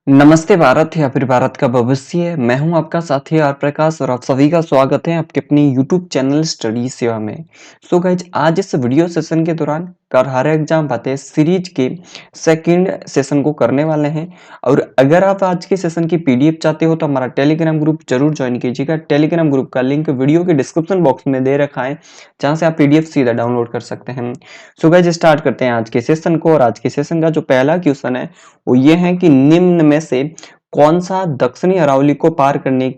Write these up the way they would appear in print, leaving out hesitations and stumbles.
नमस्ते भारत या फिर भारत का भविष्य। मैं हूं आपका साथी आर प्रकाश और आप सभी का स्वागत है आपके अपनी यूट्यूब चैनल स्टडी सेवा में। सो गाइज, आज इस वीडियो सेशन के दौरान कर हर एग्जाम बातें सीरीज के सेकंड सेशन को करने वाले हैं। और अगर आप आज के सेशन की पीडीएफ चाहते हो तो हमारा टेलीग्राम ग्रुप जरूर ज्वाइन कीजिएगा। टेलीग्राम ग्रुप का लिंक वीडियो के डिस्क्रिप्शन बॉक्स में दे रखा है, जहां से आप पीडीएफ सीधा डाउनलोड कर सकते हैं। सो गाइज, स्टार्ट करते हैं आज के सेशन को। और आज के सेशन का जो पहला क्वेश्चन है वो ये है कि निम्न में से कौन सा दक्षिणी अरावली को पार करने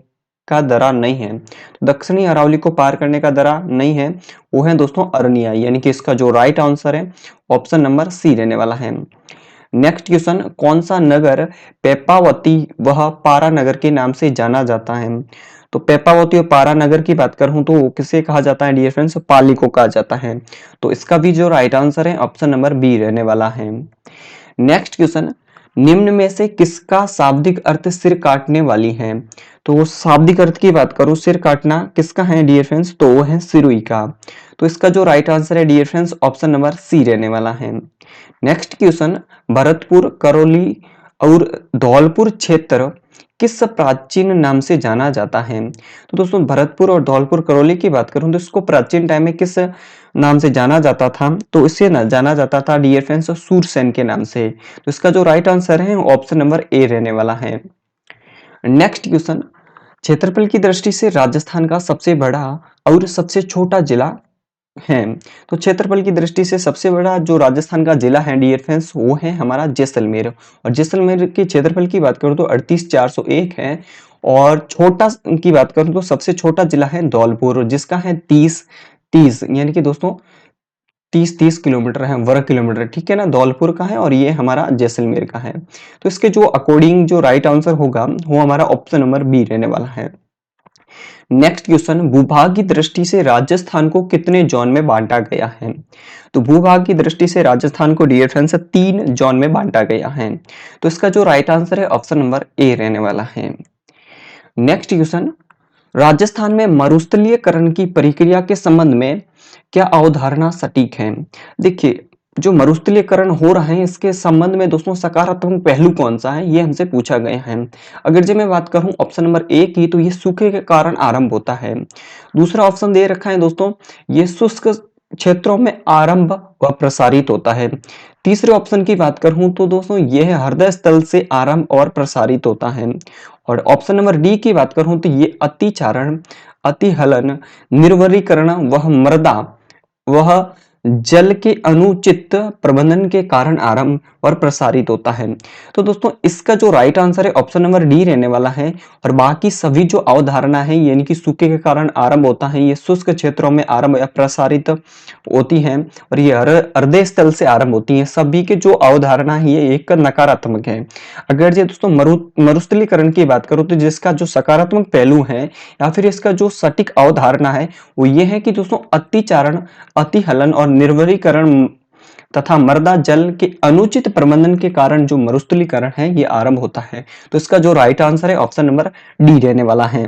का दर्रा नहीं है। तो दक्षिणी अरावली को पार करने का दर्रा नहीं है, वो है दोस्तों अरनिया, यानी कि इसका जो राइट आंसर है ऑप्शन नंबर सी रहने वाला है। नेक्स्ट क्वेश्चन, कौन सा नगर पेपावती वह पारा नगर के नाम से जाना जाता है। तो पेपावती और पारा नगर की बात करूं तो किसे कहा जाता है डियर फ्रेंड्स, पाली को कहा जाता है। तो इसका भी जो राइट आंसर है ऑप्शन नंबर बी रहने वाला है। नेक्स्ट क्वेश्चन, निम्न में से किसका शाब्दिक अर्थ सिर काटने वाली है। तो शाब्दिक अर्थ की बात करूं, सिर काटना किसका है डियर फ्रेंड्स, तो वो है सिरुई का। तो इसका जो राइट आंसर है dear friends option number C रहने वाला है। नेक्स्ट क्वेश्चन, भरतपुर, करौली और धौलपुर क्षेत्र किस प्राचीन नाम से जाना जाता है। तो दोस्तों, भरतपुर और धौलपुर करौली की बात करूं तो इसको प्राचीन टाइम में किस नाम से जाना जाता था, तो इसे ना जाना जाता था डियर फ्रेंड्स सूरसेन के नाम से। तो इसका जो राइट आंसर है ऑप्शन नंबर ए रहने वाला है। नेक्स्ट क्वेश्चन, क्षेत्रफल की दृष्टि से राजस्थान का सबसे बड़ा और सबसे छोटा जिला है। तो क्षेत्रफल की दृष्टि से सबसे बड़ा जो राजस्थान का जिला है डियर फ्रेंड्स, वो है हमारा जैसलमेर। और जैसलमेर के क्षेत्रफल की बात करूं तो 38,401 है। और छोटा की बात करूं तो सबसे छोटा जिला है धौलपुर, जिसका है 30 यानी कि दोस्तों 30 किलोमीटर है, वर्ग किलोमीटर, ठीक है ना। धौलपुर का है और ये हमारा जैसलमेर का है। तो इसके जो अकॉर्डिंग जो राइट आंसर होगा वो हमारा ऑप्शन नंबर बी रहने वाला है। नेक्स्ट क्वेश्चन, भूभाग की दृष्टि से राजस्थान को कितने जोन में बांटा गया है। तो भूभाग की दृष्टि से राजस्थान को डियर फ्रेंड्स 3 जोन में बांटा गया है। तो इसका जो राइट आंसर है ऑप्शन नंबर ए रहने वाला है। नेक्स्ट क्वेश्चन, राजस्थान में मरुस्थलीयकरण की प्रक्रिया के संबंध में क्या अवधारणा सटीक है। देखिए, जो मरुस्थलीयकरण हो रहा है इसके संबंध में दोस्तों सकारात्मक पहलू कौन सा है, ये हमसे पूछा गया है। अगर जो मैं बात करूं ऑप्शन नंबर ए की, तो ये सूखे के कारण आरंभ होता है। दूसरा ऑप्शन दे रखा है दोस्तों, ये शुष्क क्षेत्रों में आरंभ व प्रसारित होता है। तीसरे ऑप्शन की बात करूं तो दोस्तों यह हृदय स्थल से आरंभ और प्रसारित होता है। और ऑप्शन नंबर डी की बात करूं तो ये अतिचारण, अतिहलन, निर्वरीकरण वह मृदा वह जल के अनुचित प्रबंधन के कारण आरंभ और प्रसारित होता है। तो दोस्तों इसका जो राइट आंसर है ऑप्शन नंबर डी रहने वाला है। और बाकी सभी जो अवधारणा है यानी कि सूखे के कारण आरंभ होता है, ये शुष्क क्षेत्रों में आरंभ या प्रसारित होती है और ये हृदय स्थल से आरंभ होती है। सभी के जो अवधारणा है ये एक नकारात्मक है। अगर ये दोस्तों मरुस्थलीकरण की बात करूं तो जिसका जो सकारात्मक पहलू है या फिर इसका जो सटीक अवधारणा है वो ये है कि दोस्तों अतिचारण, अतिहलन और निर्वरीकरण तथा मृदा जल के अनुचित प्रबंधन के कारण जो मरुस्थलीकरण है ये आरंभ होता है। तो इसका जो राइट आंसर है ऑप्शन नंबर डी रहने वाला है।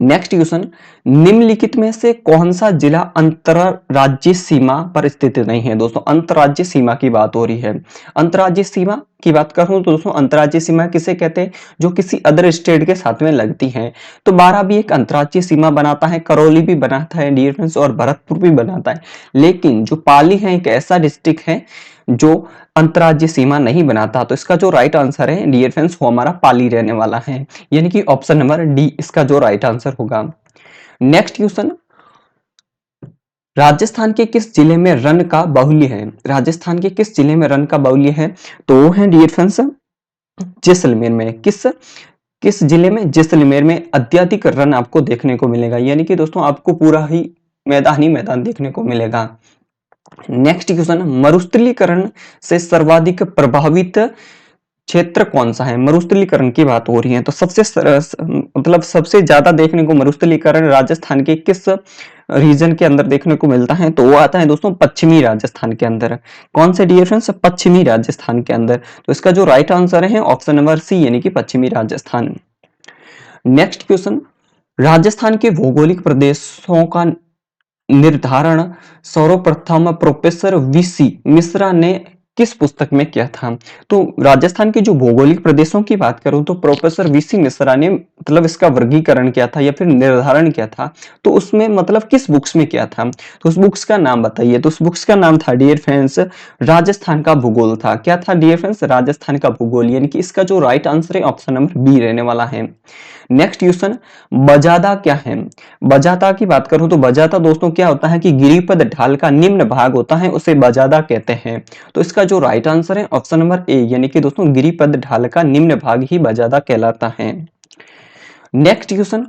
नेक्स्ट क्वेश्चन, निम्नलिखित में से कौन सा जिला अंतरराज्यीय सीमा पर स्थित नहीं है। दोस्तों अंतरराज्यीय सीमा की बात हो रही है। अंतरराज्यीय सीमा की बात करूं तो दोस्तों अंतरराज्यीय सीमा किसे कहते हैं, जो किसी अदर स्टेट के साथ में लगती है। तो बारां भी एक अंतरराज्यीय सीमा बनाता है, करौली भी बनाता है डियर फ्रेंड्स, और भरतपुर भी बनाता है। लेकिन जो पाली है एक ऐसा डिस्ट्रिक्ट है जो अंतरराज्यीय सीमा नहीं बनाता। तो इसका जो राइट आंसर है डियर फ्रेंड्स वो हमारा पाली रहने वाला है, यानी कि ऑप्शन नंबर डी इसका जो राइट आंसर होगा। नेक्स्ट क्वेश्चन, राजस्थान के किस जिले में रन का बाहुल्य है। राजस्थान के किस जिले में रन का बाहुल्य है, तो वो है डियर फ्रेंड्स जैसलमेर में। किस किस जिले में, जैसलमेर में अत्यधिक रन आपको देखने को मिलेगा, यानी कि दोस्तों आपको पूरा ही मैदान देखने को मिलेगा। नेक्स्ट क्वेश्चन, मरुस्थलीकरण से सर्वाधिक प्रभावित क्षेत्र कौन सा है। मरुस्थलीकरण की बात हो रही है तो मतलब सबसे ज्यादा देखने को मरुस्थलीकरण राजस्थान के किस रीजन के अंदर देखने को मिलता है, तो वो आता है दोस्तों पश्चिमी राजस्थान के अंदर। कौन से डियर फ्रेंड्स, पश्चिमी राजस्थान के अंदर। तो इसका जो राइट आंसर है ऑप्शन नंबर सी यानी कि पश्चिमी राजस्थान। नेक्स्ट क्वेश्चन, राजस्थान के भौगोलिक प्रदेशों का निर्धारण सर्वप्रथम प्रोफेसर वीसी मिश्रा ने किस पुस्तक में किया था? तो राजस्थान के जो भौगोलिक प्रदेशों की बात करूं तो प्रोफेसर वीसी मिश्रा ने मतलब इसका वर्गीकरण किया था या फिर निर्धारण किया था, तो उसमें मतलब किस बुक्स में किया था? तो उस बुक्स का नाम बताइए। तो उस बुक्स का नाम था डियर फ्रेंड्स राजस्थान का भूगोल था। क्या था डियर फ्रेंड्स? राजस्थान का भूगोल, यानी कि इसका जो राइट आंसर है ऑप्शन नंबर बी रहने वाला है। नेक्स्ट क्वेश्चन, बजादा क्या है? बजादा की बात करूं तो बजादा दोस्तों क्या होता है कि गिरिपद ढाल का निम्न भाग होता है, उसे बजादा कहते हैं। तो इसका जो राइट आंसर है ऑप्शन नंबर ए, यानी कि दोस्तों गिरिपद ढाल का निम्न भाग ही बजादा कहलाता है। नेक्स्ट क्वेश्चन,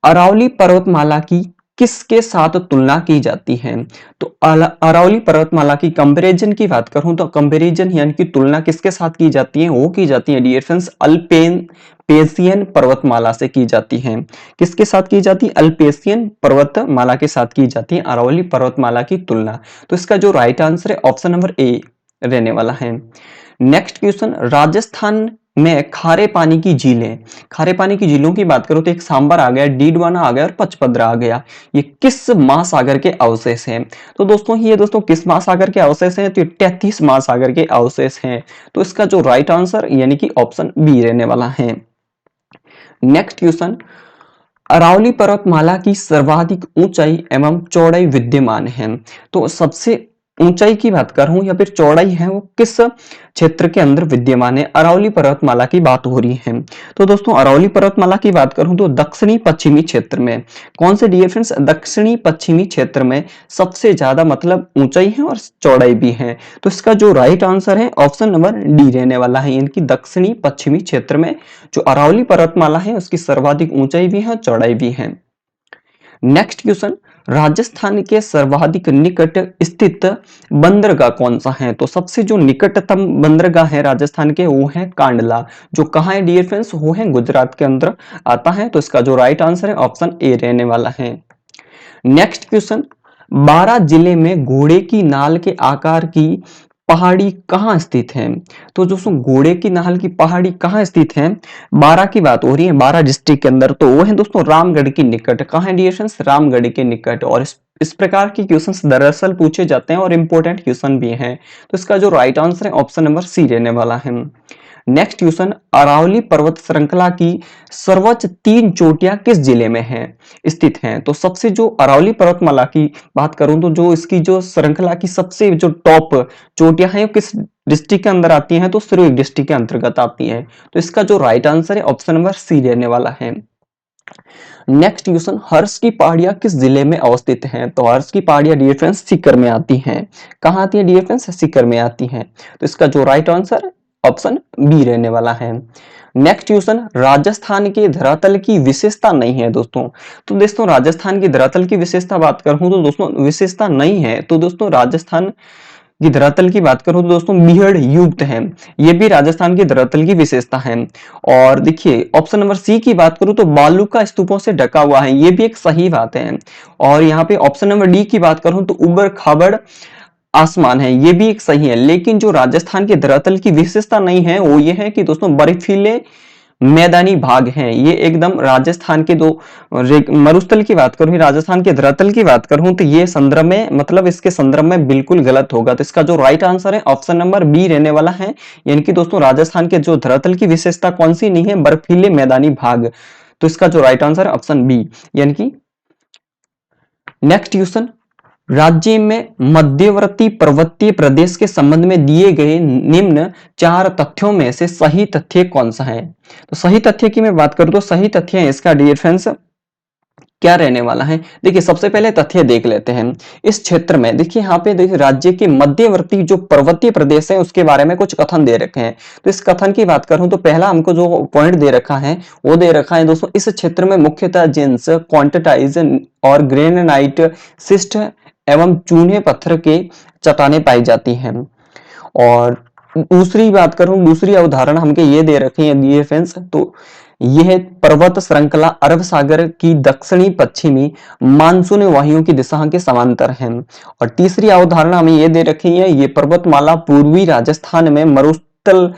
अरावली पर्वतमाला की किसके साथ तुलना की जाती है? तो अरावली पर्वतमाला की कंपैरिजन की बात करूं तो कंपैरिजन यानी कि तुलना किसके साथ की जाती है? वो की जाती है डियर फ्रेंड्स अल्पेशियन पर्वतमाला से की जाती है। किसके साथ की जाती है? अल्पेशियन पर्वतमाला के साथ की जाती है अरावली पर्वतमाला की तुलना। तो इसका जो राइट आंसर है ऑप्शन नंबर ए रहने वाला है। नेक्स्ट क्वेश्चन, राजस्थान में खारे पानी की झीलें, खारे पानी की झीलों की बात करो तो एक सांबर आ गया, डीडवाना आ गया और पचपदरा आ गया। ये किस महासागर के अवशेष हैं? तो दोस्तों ये दोस्तों किस महासागर के अवशेष हैं? तो ये 33 महासागर के अवशेष हैं। तो इसका जो राइट आंसर यानी कि ऑप्शन बी रहने वाला है। नेक्स्ट क्वेश्चन, अरावली पर्वतमाला की सर्वाधिक ऊंचाई एवं चौड़ाई विद्यमान है। तो सबसे ऊंचाई की बात करूं या फिर चौड़ाई है वो किस क्षेत्र के अंदर विद्यमान है? अरावली पर्वतमाला की बात हो रही है। तो दोस्तों अरावली पर्वतमाला की बात करूं तो दक्षिणी पश्चिमी क्षेत्र में, कौन से डियर फ्रेंड्स? दक्षिणी पश्चिमी क्षेत्र में सबसे ज्यादा मतलब ऊंचाई है और चौड़ाई भी है। तो इसका जो राइट आंसर है ऑप्शन नंबर डी रहने वाला है, यानी कि दक्षिणी पश्चिमी क्षेत्र में जो अरावली पर्वतमाला है उसकी सर्वाधिक ऊंचाई भी है और चौड़ाई भी है। नेक्स्ट क्वेश्चन, राजस्थान के सर्वाधिक निकट स्थित बंदरगाह कौन सा है? तो सबसे जो निकटतम बंदरगाह है राजस्थान के वो है कांडला, जो कहाँ है डियर फ्रेंड्स? वो है गुजरात के अंदर आता है। तो इसका जो राइट आंसर है ऑप्शन ए रहने वाला है। नेक्स्ट क्वेश्चन, 12 जिले में घोड़े की नाल के आकार की पहाड़ी कहाँ स्थित है? तो दोस्तों घोड़े की नाल की पहाड़ी कहाँ स्थित है? 12 की बात हो रही है, 12 डिस्ट्रिक्ट के अंदर, तो वो है दोस्तों रामगढ़ के निकट। कहाँ है डियर फ्रेंड्स? रामगढ़ के निकट। और इस प्रकार के क्वेश्चंस दरअसल पूछे जाते हैं और इंपॉर्टेंट क्वेश्चन भी हैं। तो इसका जो राइट आंसर है ऑप्शन नंबर सी रहने वाला है। नेक्स्ट क्वेश्चन, अरावली पर्वत श्रृंखला की सर्वोच्च 3 चोटियां किस जिले में है स्थित हैं? तो सबसे जो अरावली पर्वतमाला की बात करूं तो जो इसकी जो श्रृंखला की सबसे जो टॉप चोटियां हैं वो किस डिस्ट्रिक्ट के अंदर आती हैं? तो सिरोही डिस्ट्रिक्ट के अंतर्गत आती हैं। तो इसका जो राइट आंसर है ऑप्शन नंबर सी रहने वाला है। नेक्स्ट क्वेश्चन, हर्ष की पहाड़ियां किस जिले में अवस्थित हैं? तो हर्ष की पहाड़ियां डियर फ्रेंड्स सीकर में आती हैं। कहाँ आती है डियर फ्रेंड्स? सीकर में आती हैं। तो इसका जो राइट आंसर ऑप्शन बी रहने वाला है। नेक्स्ट क्वेश्चन, राजस्थान के धरातल की विशेषता नहीं है दोस्तों। तो दोस्तों राजस्थान की धरातल की विशेषता बात करूं तो दोस्तों विशेषता नहीं है। तो दोस्तों राजस्थान की धरातल की बात करूं तो दोस्तों बीहड़ युक्त है, ये भी राजस्थान की धरातल की विशेषता है। और देखिए ऑप्शन नंबर सी की बात करूं तो बालू का स्तूपों से ढका हुआ है, ये भी एक सही बात है। और यहाँ पे ऑप्शन नंबर डी की बात करूं तो उबड़ खाबड़ आसमान है, ये भी एक सही है। लेकिन जो राजस्थान के धरातल की विशेषता नहीं है वो ये है कि दोस्तों बर्फीले मैदानी भाग हैं। ये एकदम राजस्थान के दो मरुस्थल की बात करूं, राजस्थान के धरातल की बात करूं तो ये संदर्भ में मतलब इसके संदर्भ में बिल्कुल गलत होगा। तो इसका जो राइट आंसर है ऑप्शन नंबर बी रहने वाला है, यानी कि दोस्तों राजस्थान के जो धरातल की विशेषता कौन सी नहीं है? बर्फीले मैदानी भाग। तो इसका जो राइट आंसर है ऑप्शन बी, यानी कि नेक्स्ट क्वेश्चन, राज्य में मध्यवर्ती पर्वतीय प्रदेश के संबंध में दिए गए निम्न 4 तथ्यों में से सही तथ्य कौन सा है? तो सही तथ्य की मैं बात करूं तो सही तथ्य है इसका डियर फ्रेंड्स क्या रहने वाला है? देखिए सबसे पहले तथ्य देख लेते हैं। इस क्षेत्र में देखिए यहाँ पे देखिए राज्य के मध्यवर्ती जो पर्वतीय प्रदेश है उसके बारे में कुछ कथन दे रखे हैं। तो इस कथन की बात करूं तो पहला हमको जो पॉइंट दे रखा है वो दे रखा है दोस्तों, इस क्षेत्र में मुख्यतः जिन्स क्वांटिटाइज और ग्रेनाइट सिस्ट एवं चूने पत्थर के चट्टानें पाई जाती हैं। और दूसरी बात करूं, दूसरी अवधारणा हमके ये दे रखी है डियर फ्रेंड्स, तो यह पर्वत श्रृंखला अरब सागर की दक्षिणी पश्चिमी मानसून वायुओं की दिशा के समांतर है। और तीसरी अवधारणा हमें यह दे रखी है, ये पर्वतमाला पूर्वी राजस्थान में मरुस्थल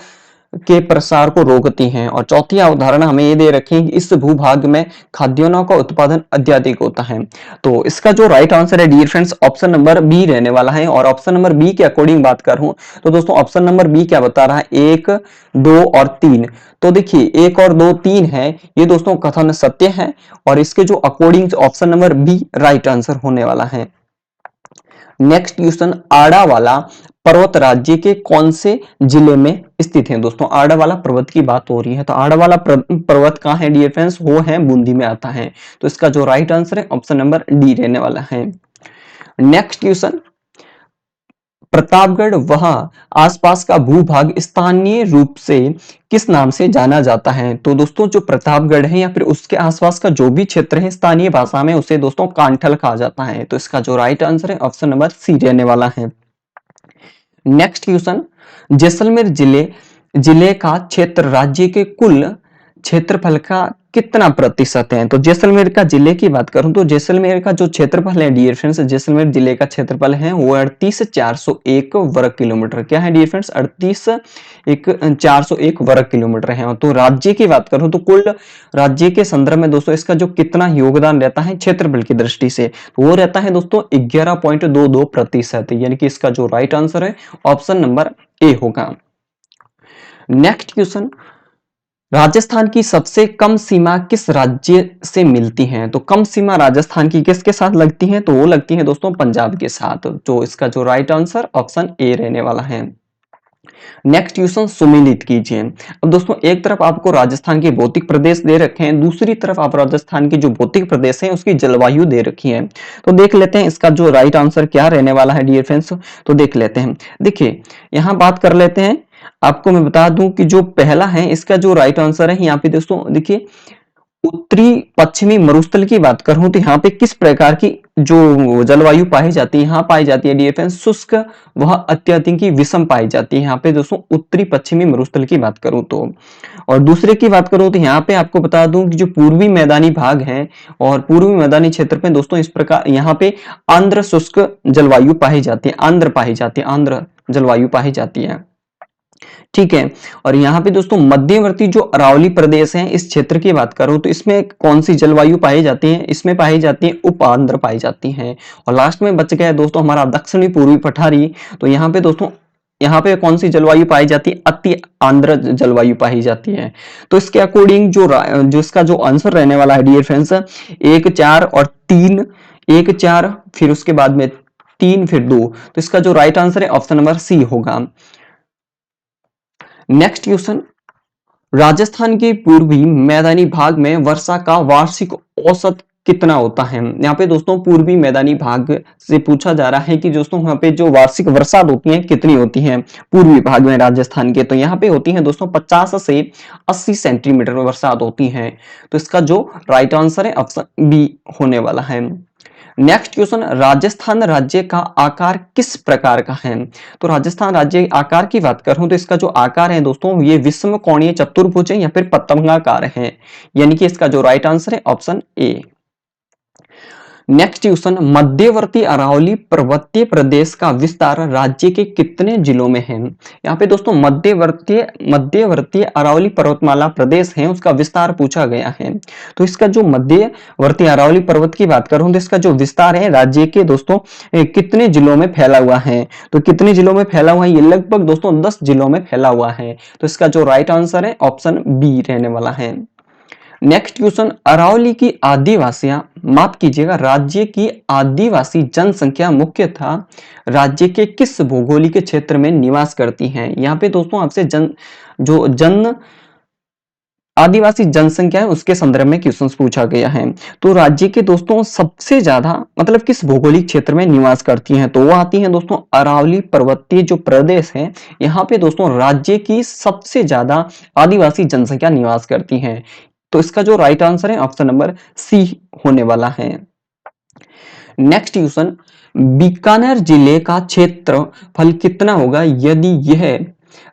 के प्रसार को रोकती हैं। और चौथी अवधारणा हमें ये दे रखी है कि इस भूभाग में खाद्यान्नों का उत्पादन अत्यधिक होता है। तो इसका जो राइट आंसर है dear friends option number B रहने वाला है। और ऑप्शन नंबर बी के अकॉर्डिंग बात करूं तो दोस्तों ऑप्शन नंबर बी क्या बता रहा है, 1, 2 और 3। तो देखिए 1 और 2, 3 है, ये दोस्तों कथन सत्य है और इसके जो according option number B right answer होने वाला है। नेक्स्ट क्वेश्चन, आड़ावाला पर्वत राज्य के कौन से जिले में स्थित है? दोस्तों आड़ावाला पर्वत की बात हो रही है, तो आड़ावाला पर्वत कहाँ है डियर फ्रेंड्स, वो है बूंदी में आता है। तो इसका जो राइट आंसर है ऑप्शन नंबर डी रहने वाला है। नेक्स्ट क्वेश्चन, प्रतापगढ़ वह आसपास का भूभाग स्थानीय रूप से किस नाम से जाना जाता है? तो दोस्तों जो प्रतापगढ़ है या फिर उसके आसपास का जो भी क्षेत्र है स्थानीय भाषा में उसे दोस्तों कांठल कहा जाता है। तो इसका जो राइट आंसर है ऑप्शन नंबर सी रहने वाला है। नेक्स्ट क्वेश्चन, जैसलमेर जिले का क्षेत्र राज्य के कुल क्षेत्रफल का कितना प्रतिशत है? तो जैसलमेर का जिले की बात करूं तो जैसलमेर का जो क्षेत्रफल है डियर फ्रेंड्स, जैसलमेर जिले का क्षेत्रफल है वो 38,401 वर्ग किलोमीटर। क्या है डियर फ्रेंड्स, 38,401 वर्ग किलोमीटर है। तो राज्य की बात करूं तो कुल राज्य के संदर्भ में दोस्तों इसका जो कितना योगदान रहता है क्षेत्रफल की दृष्टि से, तो वो रहता है दोस्तों 11.22%। यानी कि इसका जो राइट आंसर है ऑप्शन नंबर ए होगा। नेक्स्ट क्वेश्चन, राजस्थान की सबसे कम सीमा किस राज्य से मिलती है? तो कम सीमा राजस्थान की किसके साथ लगती है? तो वो लगती है दोस्तों पंजाब के साथ। तो इसका जो राइट आंसर ऑप्शन ए रहने वाला है। नेक्स्ट क्वेश्चन सुमेलित कीजिए। अब दोस्तों एक तरफ आपको राजस्थान के भौतिक प्रदेश दे रखे हैं, दूसरी तरफ आप राजस्थान के जो भौतिक प्रदेश हैं उसकी जलवायु दे रखी है। तो देख लेते हैं इसका जो राइट आंसर क्या रहने वाला है डियर फ्रेंड्स। तो देख लेते हैं, देखिए यहाँ बात कर लेते हैं। आपको मैं बता दूं कि जो पहला है इसका जो राइट आंसर है यहाँ पे दोस्तों देखिए उत्तरी पश्चिमी मरुस्थल की बात करूं तो यहाँ पे किस प्रकार की जो जलवायु पाई जाती है, यहाँ पाई जाती है डीएफएन शुष्क वह अत्यधिक विषम पाई जाती है। यहाँ पे दोस्तों उत्तरी पश्चिमी मरुस्थल की बात करूं तो, और दूसरे की बात करूं तो यहाँ पे आपको बता दूं कि जो पूर्वी मैदानी भाग है और पूर्वी मैदानी क्षेत्र में दोस्तों इस प्रकार यहाँ पे आंध्र शुष्क जलवायु पाई जाती है, आंध्र जलवायु पाई जाती है। ठीक है, और यहाँ पे दोस्तों मध्यवर्ती जो अरावली प्रदेश है इस क्षेत्र की बात करूं तो इसमें कौन सी जलवायु पाई जाती है? इसमें पाई जाती है उप आंध्र पाई जाती है। और लास्ट में बच गया दोस्तों हमारा दक्षिणी पूर्वी पठारी। तो यहाँ पे दोस्तों यहाँ पे कौन सी जलवायु पाई जाती है? अति आंध्र जलवायु पाई जाती है। तो इसके अकॉर्डिंग जो इसका जो आंसर रहने वाला है डियर फ्रेंड्स 1, 4 और 3, 1, 4 फिर उसके बाद में 3 फिर 2। तो इसका जो राइट आंसर है ऑप्शन नंबर सी होगा। नेक्स्ट क्वेश्चन, राजस्थान के पूर्वी मैदानी भाग में वर्षा का वार्षिक औसत कितना होता है? यहाँ पे दोस्तों पूर्वी मैदानी भाग से पूछा जा रहा है कि दोस्तों यहाँ पे जो वार्षिक वर्षा होती है कितनी होती है पूर्वी भाग में राजस्थान के? तो यहाँ पे होती है दोस्तों 50 से 80 सेंटीमीटर बरसात होती है। तो इसका जो राइट आंसर है ऑप्शन बी होने वाला है। नेक्स्ट क्वेश्चन, राजस्थान राज्य का आकार किस प्रकार का है? तो राजस्थान राज्य आकार की बात करूं तो इसका जो आकार है दोस्तों ये विषम कोणीय चतुर्भुज है या फिर पतंगाकार है। यानी कि इसका जो राइट आंसर है ऑप्शन ए। नेक्स्ट क्वेश्चन, मध्यवर्ती अरावली पर्वतीय प्रदेश का विस्तार राज्य के कितने जिलों में है? यहाँ पे दोस्तों मध्यवर्ती अरावली पर्वतमाला प्रदेश है उसका विस्तार पूछा गया है। तो इसका जो मध्यवर्ती अरावली पर्वत की बात करूं तो इसका जो विस्तार है राज्य के दोस्तों कितने जिलों में फैला हुआ है? तो कितने जिलों में फैला हुआ है? ये लगभग दोस्तों 10 जिलों में फैला हुआ है। तो इसका जो राइट आंसर है ऑप्शन बी रहने वाला है। नेक्स्ट क्वेश्चन, अरावली की आदिवासियां माफ कीजिएगा राज्य की आदिवासी जनसंख्या मुख्यतः राज्य के किस भौगोलिक क्षेत्र में निवास करती हैं? यहाँ पे दोस्तों आपसे जन आदिवासी जनसंख्या है उसके संदर्भ में क्वेश्चंस पूछा गया है। तो राज्य के दोस्तों सबसे ज्यादा मतलब किस भौगोलिक क्षेत्र में निवास करती हैं? तो वो आती हैं दोस्तों अरावली पर्वतीय जो प्रदेश है यहाँ पे दोस्तों राज्य की सबसे ज्यादा आदिवासी जनसंख्या निवास करती है। तो इसका जो राइट आंसर है ऑप्शन नंबर सी होने वाला है। नेक्स्ट क्वेश्चन, बीकानेर जिले का क्षेत्रफल कितना होगा यदि यह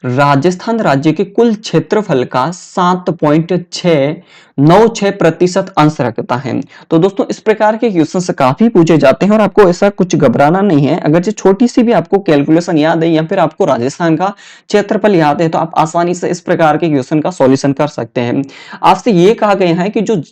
राजस्थान राज्य के कुल क्षेत्रफल का 7.696% अंश रखता है। तो दोस्तों इस प्रकार के क्वेश्चन काफी पूछे जाते हैं और आपको ऐसा कुछ घबराना नहीं है। अगर जो छोटी सी भी आपको कैलकुलेशन याद है या फिर आपको राजस्थान का क्षेत्रफल याद है तो आप आसानी से इस प्रकार के क्वेश्चन का सॉल्यूशन कर सकते हैं। आपसे ये कहा गया है कि जो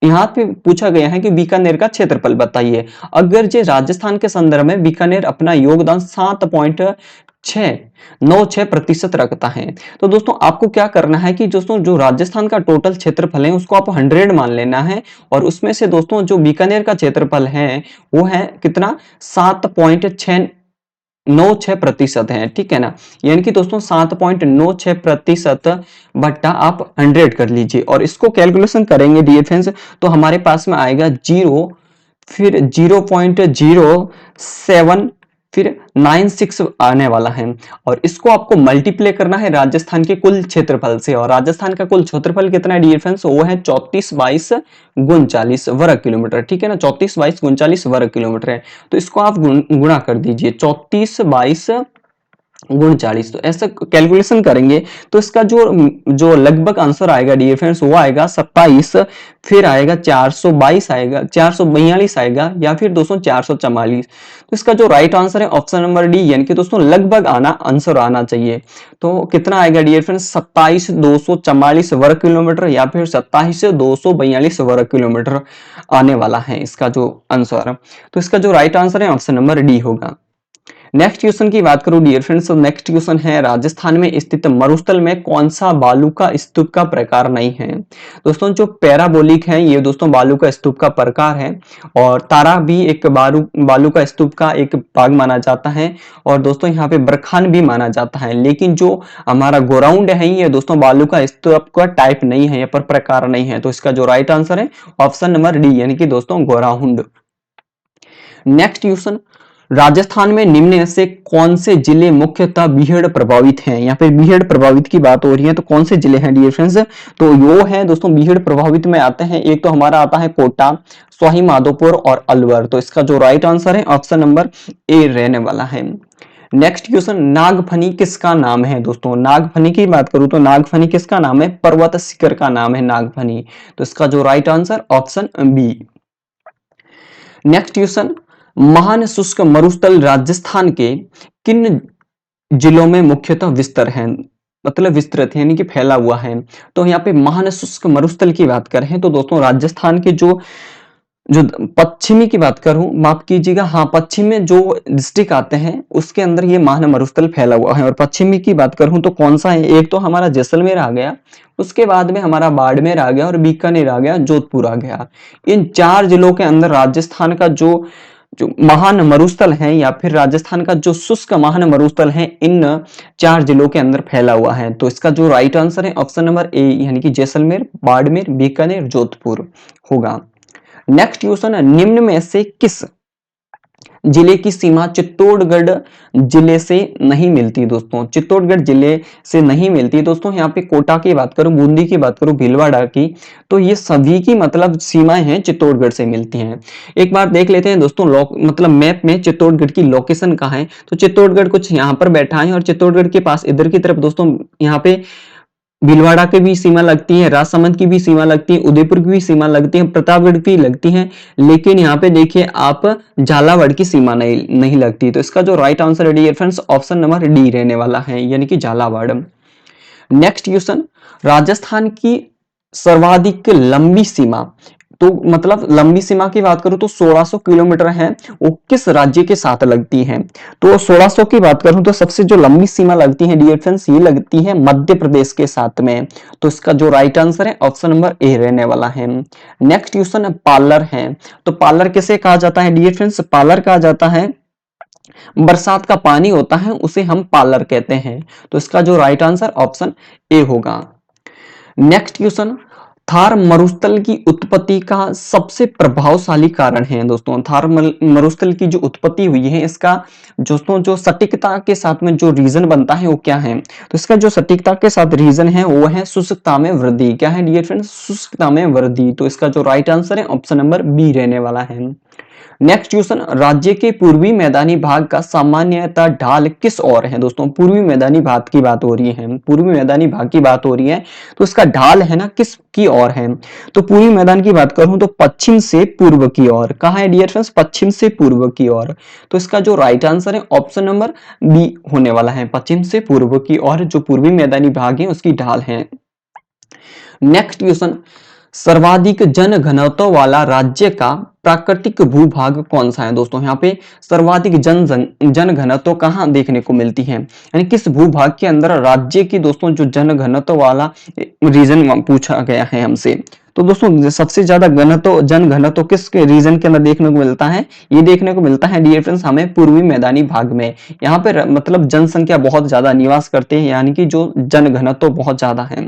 यहाँ पे पूछा गया है कि बीकानेर का क्षेत्रफल बताइए। अगर जे राजस्थान के संदर्भ में बीकानेर अपना योगदान 7.696% रखता है तो दोस्तों आपको क्या करना है कि दोस्तों जो राजस्थान का टोटल क्षेत्रफल है उसको आप 100 मान लेना है और उसमें से दोस्तों जो बीकानेर का क्षेत्रफल है वो है कितना 7.96% है, ठीक है ना। यानी कि दोस्तों 7.96% बट्टा आप 100 कर लीजिए और इसको कैलकुलेशन करेंगे डियर फ्रेंड्स तो हमारे पास में आएगा 0 फिर 0.07 फिर 96 आने वाला है और इसको आपको मल्टीप्लाई करना है राजस्थान के कुल क्षेत्रफल से और राजस्थान का कुल क्षेत्रफल कितना है डियर फ्रेंड्स वो है 34/39 वर्ग किलोमीटर, ठीक है ना। 34/39 वर्ग किलोमीटर है तो इसको आप गुणा कर दीजिए 34/39 तो ऐसा कैलकुलेशन करेंगे तो इसका जो लगभग आंसर आएगा डियर फ्रेंड्स वो आएगा 27 फिर आएगा 422 आएगा 442 आएगा या फिर दोस्तों 444। तो इसका जो राइट आंसर है ऑप्शन नंबर डी यानी कि दोस्तों लगभग आंसर आना चाहिए। तो कितना आएगा डियर फ्रेंड्स 27,244 वर्ग किलोमीटर या फिर 27,242 वर्ग किलोमीटर आने वाला है इसका जो आंसर। तो इसका जो राइट आंसर है ऑप्शन नंबर डी होगा। नेक्स्ट क्वेश्चन की बात करूं डियर फ्रेंड्स तो नेक्स्ट क्वेश्चन है राजस्थान में स्थित मरुस्थल में कौन सा बालू का स्तूप का प्रकार नहीं है। दोस्तों जो पैराबोलिक है ये दोस्तों बालू का स्तूप का प्रकार है और तारा भी एक बालू का स्तूप का एक भाग माना जाता है और दोस्तों यहाँ पे बरखान भी माना जाता है। लेकिन जो हमारा गोराउंड है ये दोस्तों बालू का स्तूप का टाइप नहीं है, या पर प्रकार नहीं है। तो इसका जो राइट आंसर है ऑप्शन नंबर डी यानी कि दोस्तों गोराउंड। नेक्स्ट क्वेश्चन राजस्थान में निम्न में से कौन से जिले मुख्यतः बीहड़ प्रभावित हैं। यहाँ पे बीहड़ प्रभावित की बात हो रही है तो कौन से जिले हैं डियर फ्रेंड्स तो यो है दोस्तों बीहड़ प्रभावित में आते हैं। एक तो हमारा आता है कोटा, स्वाही माधोपुर और अलवर। तो इसका जो राइट आंसर है ऑप्शन नंबर ए रहने वाला है। नेक्स्ट क्वेश्चन नागफनी किसका नाम है। दोस्तों नागफनी की बात करूं तो नागफनी किसका नाम है, पर्वत शिखर का नाम है नागफनी। तो इसका जो right answer option B. Next question महान शुष्क मरुस्थल राजस्थान के किन जिलों में मुख्यतः विस्तर है, मतलब विस्तृत यानी कि फैला हुआ है। तो यहाँ पे महान शुष्क मरुस्थल की बात करें तो दोस्तों राजस्थान के जो जो पश्चिमी की बात करूं, माफ कीजिएगा, हाँ पश्चिम में जो डिस्ट्रिक्ट आते हैं उसके अंदर ये महान मरुस्थल फैला हुआ है। और पश्चिमी की बात करूं तो कौन सा है, एक तो हमारा जैसलमेर आ गया, उसके बाद में हमारा बाड़मेर आ गया और बीकानेर आ गया, जोधपुर आ गया। इन 4 जिलों के अंदर राजस्थान का जो जो महान मरुस्थल है या फिर राजस्थान का जो शुष्क महान मरुस्थल है इन 4 जिलों के अंदर फैला हुआ है। तो इसका जो राइट आंसर है ऑप्शन नंबर ए यानी कि जैसलमेर, बाड़मेर, बीकानेर, जोधपुर होगा। नेक्स्ट क्वेश्चन है निम्न में से किस जिले की सीमा चित्तौड़गढ़ जिले से नहीं मिलती। दोस्तों चित्तौड़गढ़ जिले से नहीं मिलती। दोस्तों यहाँ पे कोटा की बात करूं, बूंदी की बात करूं, भीलवाड़ा की, तो ये सभी की मतलब सीमाएं हैं चित्तौड़गढ़ से मिलती हैं। एक बार देख लेते हैं दोस्तों मतलब मैप में चित्तौड़गढ़ की लोकेशन कहाँ है। तो चित्तौड़गढ़ कुछ यहाँ पर बैठा है और चित्तौड़गढ़ के पास इधर की तरफ दोस्तों यहाँ पे भीलवाड़ा की भी सीमा लगती है, राजसमंद की भी सीमा लगती है, उदयपुर की भी सीमा लगती है, प्रतापगढ़ की लगती है। लेकिन यहाँ पे देखिए आप झालावाड़ की सीमा नहीं लगती। तो इसका जो राइट आंसर है dear friends option number D रहने वाला है यानी कि झालावाड़। नेक्स्ट क्वेश्चन राजस्थान की सर्वाधिक लंबी सीमा, तो मतलब लंबी सीमा की बात करूं तो 1600 किलोमीटर है, वो किस राज्य के साथ लगती है। तो 1600 की बात करूं तो सबसे जो लंबी सीमा लगती है डियर फ्रेंड्स ये लगती है मध्य प्रदेश के साथ में। तो इसका जो राइट आंसर है ऑप्शन नंबर ए रहने वाला है। नेक्स्ट क्वेश्चन पार्लर है। तो पार्लर किसे कहा जाता है डियर फ्रेंड्स, पार्लर कहा जाता है बरसात का पानी होता है उसे हम पार्लर कहते हैं। तो इसका जो राइट आंसर ऑप्शन ए होगा। नेक्स्ट क्वेश्चन थार मरुस्थल की उत्पत्ति का सबसे प्रभावशाली कारण है। दोस्तों थार मरुस्थल की जो उत्पत्ति हुई है इसका दोस्तों जो सटीकता के साथ में जो रीजन बनता है वो क्या है। तो इसका जो सटीकता के साथ रीजन है वो है शुष्कता में वृद्धि। क्या है डियर फ्रेंड्स, शुष्कता में वृद्धि। तो इसका जो राइट आंसर है ऑप्शन नंबर बी रहने वाला है। नेक्स्ट क्वेश्चन, राज्य के पूर्वी मैदानी भाग का सामान्यतः ढाल किस ओर है? दोस्तों पूर्वी मैदानी भाग की बात हो रही है, पूर्वी मैदानी भाग की बात हो रही है, तो इसका ढाल है ना किस की ओर है? तो पूर्वी मैदान की बात करूं तो पश्चिम से पूर्व की ओर। कहां है डियर फ्रेंड्स? पश्चिम से पूर्व की ओर। तो इसका जो राइट आंसर है ऑप्शन नंबर बी होने वाला है, पश्चिम से पूर्व की ओर जो पूर्वी मैदानी भाग है उसकी ढाल है। नेक्स्ट क्वेश्चन, सर्वाधिक जनघनत्व वाला राज्य का प्राकृतिक भूभाग कौन सा है? दोस्तों यहाँ पे सर्वाधिक जनघनत्व कहाँ देखने को मिलती है, यानी किस भूभाग के अंदर राज्य की दोस्तों जो जनघनत्व वाला रीजन पूछा गया है हमसे। तो दोस्तों सबसे ज्यादा घनत्व जनघनत्व किस रीजन के अंदर देखने को मिलता है? ये देखने को मिलता है डियर फ्रेंड्स हमें पूर्वी मैदानी भाग में। यहाँ पे मतलब जनसंख्या बहुत ज्यादा निवास करते हैं, यानी कि जो जनघनत्व बहुत ज्यादा है।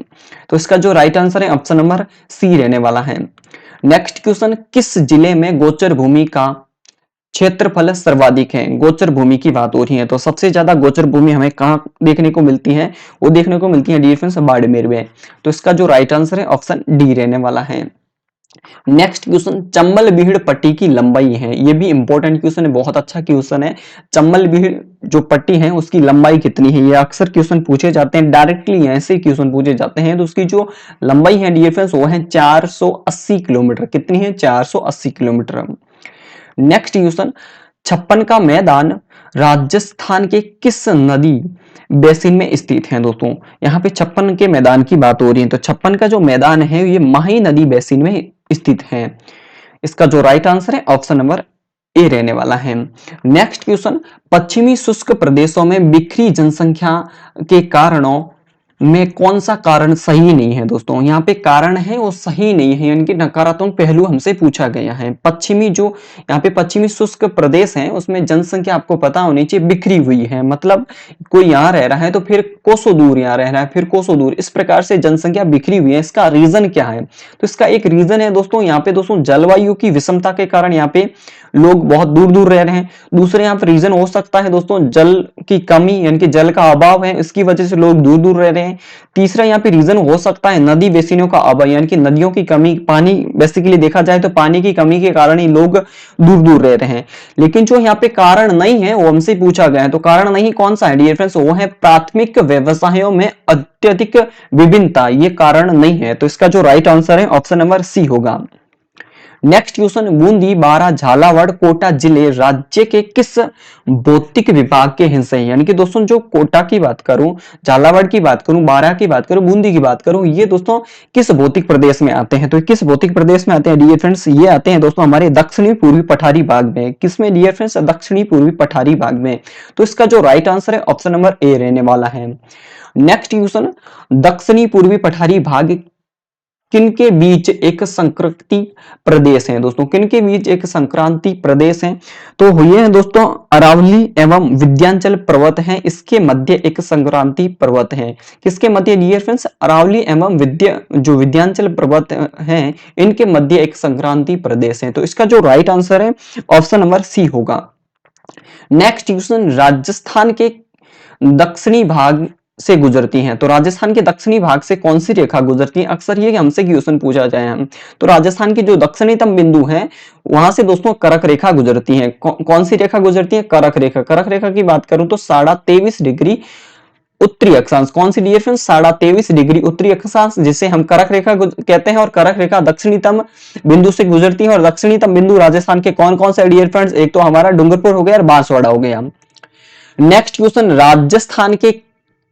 तो इसका जो राइट आंसर है ऑप्शन नंबर सी रहने वाला है। नेक्स्ट क्वेश्चन, किस जिले में गोचर भूमि का क्षेत्रफल सर्वाधिक है? गोचर भूमि की बात हो रही है, तो सबसे ज्यादा गोचर भूमि हमें कहाँ देखने को मिलती है? वो देखने को मिलती है डियर फ्रेंड्स बाड़मेर में। तो इसका जो राइट आंसर है ऑप्शन डी रहने वाला है। नेक्स्ट क्वेश्चन, चंबल बीहड़ पट्टी की लंबाई है, ये भी इंपॉर्टेंट क्वेश्चन है, बहुत अच्छा क्वेश्चन है। चंबल बीहड़ जो पट्टी है उसकी लंबाई कितनी है? ये अक्सर क्वेश्चन पूछे जाते हैं, डायरेक्टली ऐसे क्वेश्चन पूछे जाते हैं। तो उसकी जो लंबाई है डियर फ्रेंड्स वो है 480 किलोमीटर। कितनी है? 480 किलोमीटर। नेक्स्ट क्वेश्चन, छप्पन का मैदान राजस्थान के किस नदी बेसिन में स्थित है? दोस्तों यहाँ पे छप्पन के मैदान की बात हो रही है, तो छप्पन का जो मैदान है ये माही नदी बेसिन में स्थित है। इसका जो राइट आंसर है ऑप्शन नंबर ए रहने वाला है। नेक्स्ट क्वेश्चन, पश्चिमी शुष्क प्रदेशों में बिखरी जनसंख्या के कारणों में कौन सा कारण सही नहीं है? दोस्तों यहाँ पे कारण है वो सही नहीं है, यानी कि नकारात्मक पहलू हमसे पूछा गया है। पश्चिमी जो यहाँ पे पश्चिमी शुष्क प्रदेश है उसमें जनसंख्या आपको पता होनी चाहिए बिखरी हुई है, मतलब कोई यहाँ रह रहा है तो फिर कोसों दूर यहाँ रह रहा है, फिर कोसों दूर, इस प्रकार से जनसंख्या बिखरी हुई है। इसका रीजन क्या है? तो इसका एक रीजन है दोस्तों यहाँ पे दोस्तों जलवायु की विषमता के कारण यहाँ पे लोग बहुत दूर दूर रह रहे हैं। दूसरे यहाँ पे रीजन हो सकता है दोस्तों जल की कमी, यानी कि जल का अभाव है, इसकी वजह से लोग दूर दूर रह रहे हैं। तीसरा यहाँ पे रीजन हो सकता है नदी बेसिनों का अभाव, यानी कि नदियों की कमी, पानी बेसिकली देखा जाए तो पानी की कमी के कारण ही लोग दूर दूर रह रहे हैं। लेकिन जो यहाँ पे कारण नहीं है वो हमसे पूछा गया है, तो कारण नहीं कौन सा है डियर फ्रेंड्स? वो है प्राथमिक व्यवसायों में अत्यधिक विभिन्नता, ये कारण नहीं है। तो इसका जो राइट आंसर है ऑप्शन नंबर सी होगा। नेक्स्ट क्वेश्चन, बूंदी, बारां, झालावाड़, कोटा जिले राज्य के किस भौतिक विभाग के हिस्से हैं? यानी कि दोस्तों जो कोटा की बात करूं, झालावाड़ की बात करूं, बारां की बात करूं, बूंदी की बात करूं, ये दोस्तों किस भौतिक प्रदेश में आते हैं? तो किस भौतिक प्रदेश में आते हैं डियर फ्रेंड्स? ये आते हैं दोस्तों हमारे दक्षिणी पूर्वी पठारी भाग में। किसमें डियर फ्रेंड्स? दक्षिणी पूर्वी पठारी भाग में। तो इसका जो राइट आंसर है ऑप्शन नंबर ए रहने वाला है। नेक्स्ट क्वेश्चन, दक्षिणी पूर्वी पठारी भाग किनके बीच एक संक्रांति प्रदेश है? दोस्तों किनके बीच एक संक्रांति प्रदेश है? तो ये है दोस्तों अरावली एवं विंध्याचल पर्वत है, इसके मध्य एक संक्रांति पर्वत है। किसके मध्य डियर फ्रेंड्स? अरावली एवं विंध्याचल पर्वत है, इनके मध्य एक संक्रांति प्रदेश है। तो इसका जो राइट आंसर है ऑप्शन नंबर सी होगा। नेक्स्ट क्वेश्चन, राजस्थान के दक्षिणी भाग से गुजरती हैं, तो राजस्थान के दक्षिणी भाग से कौन सी रेखा गुजरती है? अक्सर ये हमसे क्वेश्चन पूछा जाए हम। तो राजस्थान की जो दक्षिणतम बिंदु है वहां से दोस्तों करक रेखा गुजरती है। कौन सी रेखा गुजरती है? करक रेखा। करक रेखा की बात करूं तो 23.5 डिग्री उत्तरी अक्षांश। कौन सी डियर फ्रेंड्स? 23.5 डिग्री उत्तरी अक्षांश, जिसे हम करक रेखा कहते हैं। और करक रेखा दक्षिणतम बिंदु से गुजरती है। और दक्षिणतम बिंदु राजस्थान के कौन कौन से डियर फ्रेंड्स? एक तो हमारा डूंगरपुर हो गया और बांसवाड़ा हो गया। नेक्स्ट क्वेश्चन, राजस्थान के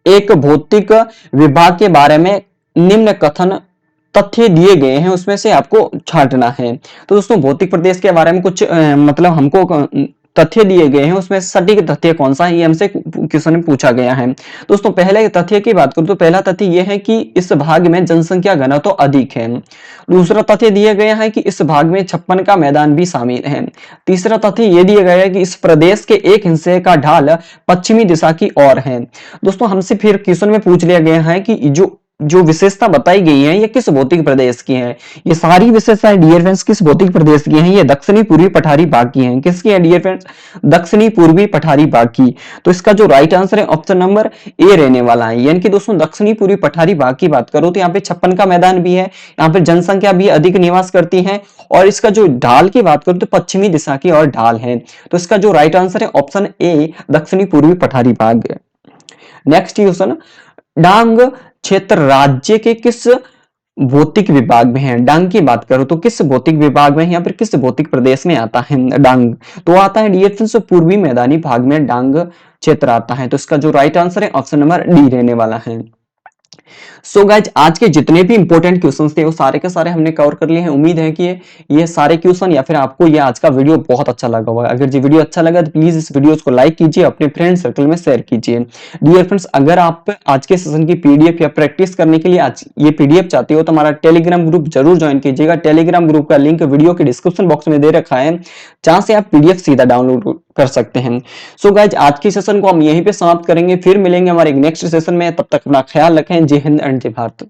एक भौतिक विभाग के बारे में निम्न कथन तथ्य दिए गए हैं, उसमें से आपको छांटना है। तो दोस्तों भौतिक प्रदेश के बारे में कुछ मतलब हमको तथ्य दिए गए हैं, उसमें सटीक तथ्य कौन सा है ये हमसे क्वेश्चन में पूछा गया है। दोस्तों पहले तथ्य की बात करूं तो पहला तथ्य यह है कि इस भाग में जनसंख्या घनत्व तो अधिक है। दूसरा तथ्य दिया गया है कि इस भाग में 56 का मैदान भी शामिल है। तीसरा तथ्य यह दिया गया है कि इस प्रदेश के एक हिस्से का ढाल पश्चिमी दिशा की ओर है। दोस्तों हमसे फिर क्वेश्चन में पूछ लिया गया है कि जो जो विशेषता बताई गई है ये किस भौतिक प्रदेश की है? ये सारी विशेषताएं डियर फ्रेंड्स किस भौतिक प्रदेश की हैं? ये दक्षिणी पूर्वी पठारी भाग की हैं। किसकी है डियर फ्रेंड्स? दक्षिणी पूर्वी पठारी भाग की। तो इसका जो राइट आंसर है ऑप्शन नंबर ए रहने वाला है। यानी कि दोस्तों दक्षिणी पूर्वी पठारी भाग की बात करो तो यहाँ पे 56 का मैदान भी है, यहाँ पे जनसंख्या भी अधिक निवास करती है, और इसका जो ढाल की बात करो तो पश्चिमी दिशा की और ढाल है। तो इसका जो राइट आंसर है ऑप्शन ए दक्षिणी पूर्वी पठारी भाग है। नेक्स्ट क्वेश्चन, डांग क्षेत्र राज्य के किस भौतिक विभाग में है? डांग की बात करो तो किस भौतिक विभाग में, या फिर किस भौतिक प्रदेश में आता है डांग? तो आता है डियर फ्रेंड्स पूर्वी मैदानी भाग में डांग क्षेत्र आता है। तो इसका जो राइट आंसर है ऑप्शन नंबर डी रहने वाला है। सो गाइज आज के जितने भी इंपॉर्टेंट क्वेश्चंस थे वो सारे के सारे हमने कवर कर लिए हैं। उम्मीद है कि ये सारे क्वेश्चन या फिर आपको ये आज का वीडियो बहुत अच्छा लगा होगा। अगर ये वीडियो अच्छा लगा तो प्लीज इस वीडियो को लाइक कीजिए, अपने फ्रेंड सर्कल में शेयर कीजिए। डियर फ्रेंड्स, अगर आप आज के सेशन की पीडीएफ या प्रैक्टिस करने के लिए आज ये पीडीएफ चाहते हो तो हमारा टेलीग्राम ग्रुप जरूर ज्वाइन कीजिएगा। टेलीग्राम ग्रुप का लिंक वीडियो के डिस्क्रिप्शन बॉक्स में दे रखा है, जहां से आप पीडीएफ सीधा डाउनलोड कर सकते हैं। सो गाइज आज की सेशन को हम यहीं पे समाप्त करेंगे, फिर मिलेंगे हमारे नेक्स्ट सेशन में। तब तक अपना ख्याल रखें। जय हिंद एंड जय भारत।